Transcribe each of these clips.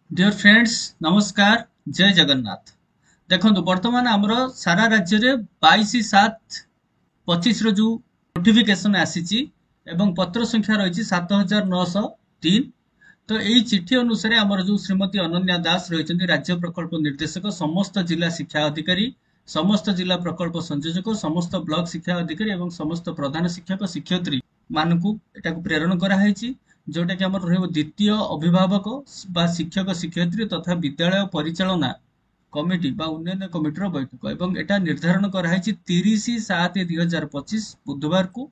Dear friends नमस्कार। जय जगन्नाथ। देखो बर्तमान आमर सारा राज्य में 22/7/25 जो नोटिफिकेशन आसी एवं पत्र संख्या रही 7903। तो यही चिठी अनुसार आमर जो श्रीमती अनन्या दास रही राज्य प्रकल्प निर्देशक समस्त जिला शिक्षा अधिकारी समस्त जिला प्रकल्प संयोजक समस्त ब्लॉक शिक्षा अधिकारी एवं समस्त प्रधान शिक्षक शिक्षयित्री मानकु एटाକୁ प्रेरण କରାଯାଇଛି जोटा कि आमर रहिबो द्वितीय अभिभावक बा शिक्षक शिक्षयित्री तथा विद्यालय परिचालना कमिटी बा उन्नयन कमिटीर बैठक एवं एटा निर्धारण कराଯାଇଛି 30/7/2025 बुधवार को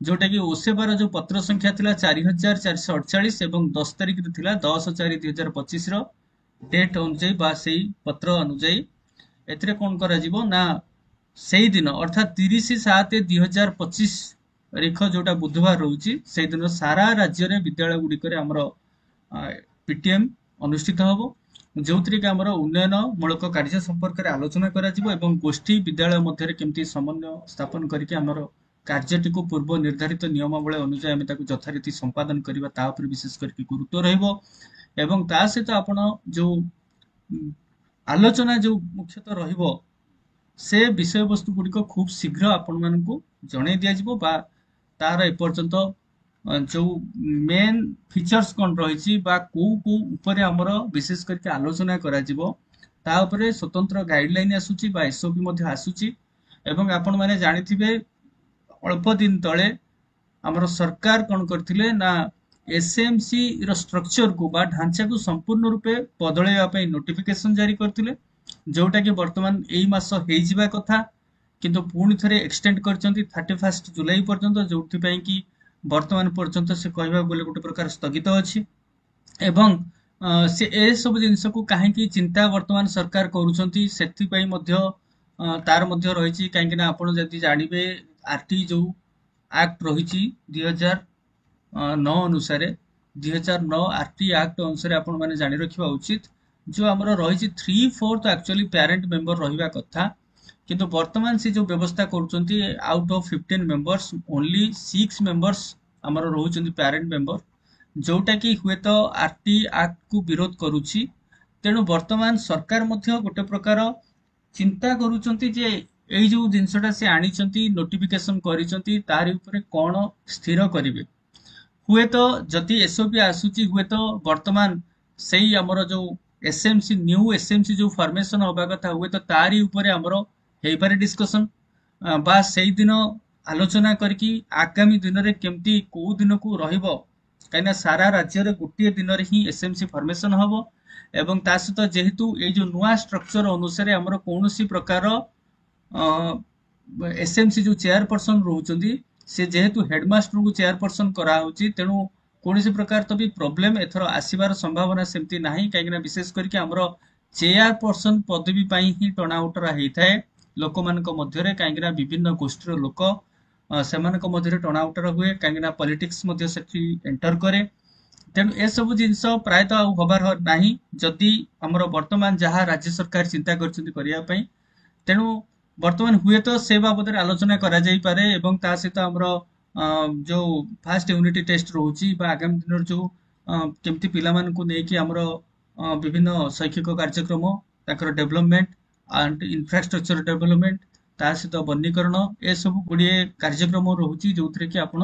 जोटा कि ओसेबार जो पत्र संख्या थिला 4448 एवं 10 तारिख रे थिला 10/4/2025 रो डेट अनुଯାयी बा सेही पत्र अनुଯାयी एथिरे कोन करा जिवो ना सेही दिन अर्थात 30/7/2025 तारीख जोटा बुधवार रोची से दिन सारा राज्य रे विद्यालय गुड़िक पीटीएम अनुष्ठित हबो जोथिरे कि हमर उन्नयन मूलक कार्य संपर्क रे आलोचना करा जिवो एवं गोष्ठी विद्यालय मध्य रे केमती समन्वय स्थापन करके हमर कार्यटी को पूर्व निर्धारित नियमावली अनुसार आम यथारीति संपादन करबा ता ऊपर विशेष करके गुरुत्व रहइबो एवं ता सहित आपण जो आलोचना जो मुख्यतः रहिबो से विषय वस्तु गुड़िक खूब शीघ्र आपण मानकु जणै दिया जिवो बा तार एपर्यंत जो मेन फीचर्स कौन रही को ऊपर आमर विशेष करके आलोचना करा जिवो ता ऊपर स्वतंत्र गाइडलाइन आसुची बा एसओपी मध्ये आसुची एवं आपण माने जानिथिबे अल्प दिन तले आमर सरकार कौन करथिले ना एसएमसी रो स्ट्रक्चर को बा ढांचा को संपूर्ण रूपे बदलैया पई नोटिफिकेशन जारी करथिले जोटा कि वर्तमान एई मास हेई जिबा कथा किंतु पुणी थरे एक्सटेंड करचंती 31 जुलाई पर्यंत जोथि पई कि वर्तमान पर्यंत से कहबा बोले गोटे प्रकार स्थगित अछि एवं से ए सब जिंस को काहे कि चिंता वर्तमान सरकार करूछंती सेथि पई मध्य तार मध्य रहिछि काहे कि ना आपण जति जानिबे आरटी जो एक्ट रहिछि 2009 अनुसार 2009 आरटी एक्ट अनुसार आपण माने जानि रखिबा उचित जो हमर रहिछि 3/4 एक्चुअली पेरेंट मेंबर रहिबा कथा किंतु वर्तमान से जो व्यवस्था करूछंती out of 15 members only 6 members हमर रहुछंती पेरेंट मेंबर जोटा कि हुए तो आरटी एक्ट को विरोध करूछि तेणु वर्तमान सरकार मध्य गोटे प्रकार चिंता करूछंती जे एई जो जिंसटा से आनिछंती नोटिफिकेशन करिछंती तारि ऊपर कोन स्थिर करिवे हुए तो जति एसओपी आसुची हुए तो वर्तमान सेही हमर जो एसएमसी न्यू एसएमसी जो फॉर्मेशन होबा कथा हुए तो तारि ऊपर हमर हेई पारे डिस्कशन बा सेही दिन आलोचना करके आगामी दिन रे केमती को दिन को रहिबो कहिना सारा राज्य रे गोटे दिन रे ही एसएमसी फॉर्मेशन हबो एवं ता सहित जेहेतु ए जो नुआ स्ट्रक्चर अनुसार हमर कोनोसी प्रकार एसएमसी जो चेयरपर्सन रहउचंदी से जेहेतु हेडमास्टर को चेयरपर्सन करा होची तेणु कोनोसी प्रकार तो भी प्रॉब्लम एथरो आसीबार संभावना सेमती नाही काहेकि विशेष करके हमर चेयरपर्सन पदवी पई ही टनाउटरा हेइथाय लोकमानक मध्यरे काहेकि विभिन्न गोष्ठीर लोक सेमानक मध्यरे टनाउटरा हुए काहेकि पॉलिटिक्स मध्य सेठी एंटर करे तेणु ए सब जिंस प्रायतः आ हबार नाही जदि हमर वर्तमान जहां राज्य सरकार चिंता करछंती करिया पई तेणु वर्तमान हुए तो से बाबद आलोचना करा जाई पारे एवं ता सहित हमर जो फास्ट यूनिटी टेस्ट रहउची बा आगामी दिन जो केमती पिला मान को नेकी हमर विभिन्न शैक्षिक कार्यक्रम ताकर डेवलपमेंट एंड इंफ्रास्ट्रक्चर डेवलपमेंट ता सहित वनीकरण ए सब गुड़िए कार्यक्रम रहउची जोथरे कि आपण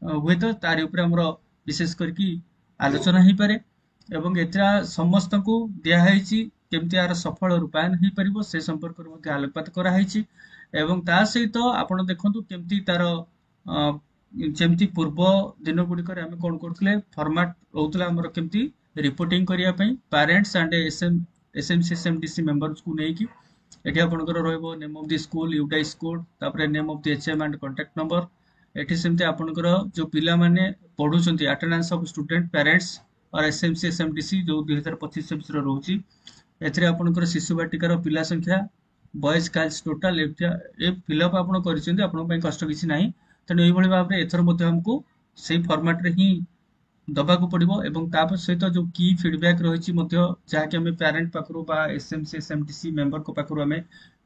हुए तो तारि ऊपर हमर विशेष करके आलोचना ही पारे एवं एतरा समस्त को दिया हैछि केमती आर सफल रूपायन ही परिबो से संपर्क रे मध्ये आलोकपात करा हैछि एवं ता सहित आपण देखंतु केमती तार जेमती पूर्व दिन गुडी करे हम कोन करथले फॉर्मेट रहउतला हमर केमती रिपोर्टिंग करिया पई parents and SMC SMDC members को नै कि एठी आपनकर रहइबो name of the school UDISE code तापरे name of the HM and contact number एठी सेमते आपनकर जो पिला माने पढुचंती अटेंडेंस ऑफ स्टूडेंट पेरेंट्स और एसएमसी एसएमडीसी जो 2025-26 रो रहउची एथरे आपनकर शिशु बाटिकार पिला संख्या boys girls total A fill up आपण करिसेंती आपण पई कष्ट किछि नाही तने एई भली भाबरे एथर मध्ये हमको सेही फॉर्मेट रे ही दबा को पड़िबो एवं तापर सहित जो की फीडबैक रहिछि मध्ये जा कि हमें पेरेंट पाखरु बा एसएमसी एसएमडीसी मेंबर को पाखरु हमें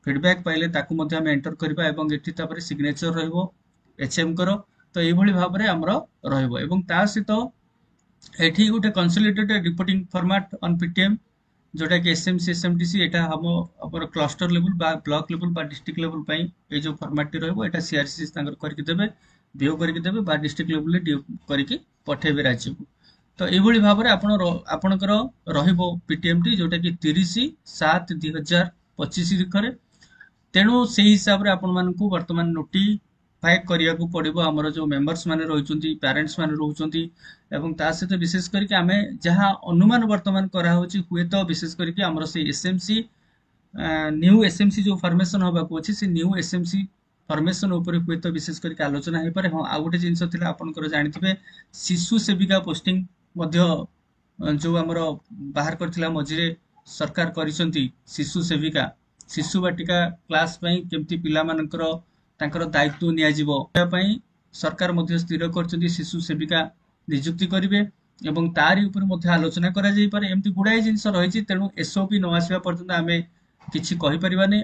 फीडबैक पाइले ताकू मध्ये हमें एंटर करबा एवं एठी तापर सिग्नेचर रहइबो एचएम करो तो एई भली भाबरे हमरो रहइबो एवं ता सहित एठी गोटे consolidated reporting format on PTM जोटा कि एसएमसी एसएमटीसी एटा हम अपन क्लस्टर लेवल बा ब्लॉक लेवल बा डिस्ट्रिक्ट लेवल पई ए जो फॉर्मेट टी रहबो एटा सीआरसी तांकर करके देबे डीओ करके देबे बा डिस्ट्रिक्ट लेवल ले डीओ करके पठेबे राज्य को तो एभली भाव में आपणकर रहिबो पीटीएम टी जोटा कि 30/7/2025 तारिखरे तेणु से हिसाब रे आपण मानकू वर्तमान नोटिफाई करिया को पड़िबो हमर जो मेंबर्स माने रहिचंती पेरेंट्स माने रहउचंती एवं ता सहित विशेष करके आमे जहां अनुमान वर्तमान करा होची हुए तो विशेष करके हमर से एसएमसी न्यू एसएमसी जो फॉर्मेशन होबा को अछि से न्यू एसएमसी फॉर्मेशन ऊपर हुए तो विशेष करके आलोचना हे पारे हां आ गोटे जिंस थिला आपनकर जानिथिबे शिशु सेविका पोस्टिंग मध्य जो हमर बाहर करथिला मझिरे सरकार करिसंती शिशु सेविका शिशु बाटिका क्लास पई केमती पिला मानकर तांकर दायित्व निया जिवो पई सरकार मध्य स्थिर करचंती शिशु सेविका नियुक्ति करिवे एवं तारि ऊपर मध्य आलोचना करा जाई पारे एमती गुडाई जिंस रहिछि तेणु एसओपी न आसीबा पर्यंत आमे किछि कहि परिबा नै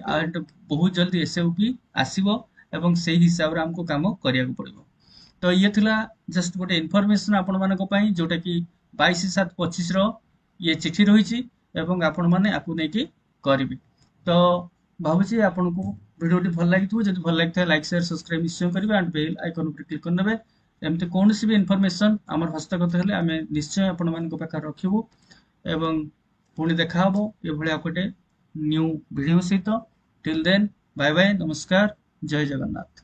बहुत जल्दी एसओपी आसीबो एवं सेही हिसाब रे हमको काम करिया को पड़िबो तो ये थिला जस्ट गोटे इनफॉरमेशन आपण मानक पई जोटा कि 22/7/25 रो ये चिठी रहिछि एवं आपण माने आकु नै कि करिवे तो भाबुछि आपनको वीडियोटी भल लागिथु जदि भल लागिथा लाइक शेयर सब्सक्राइब निश्चय करिवे एंड बेल आइकन पर क्लिक करनेबे एमते कोनोसी भी इनफॉरमेशन हमर हस्तगत हेले आमे निश्चय आपण मानक पाखा रखिबो एवं पुणी देखा हबो ए भलिया गोटे न्यू वीडियो सहित टिल देन बाय बाय नमस्कार जय जगन्नाथ।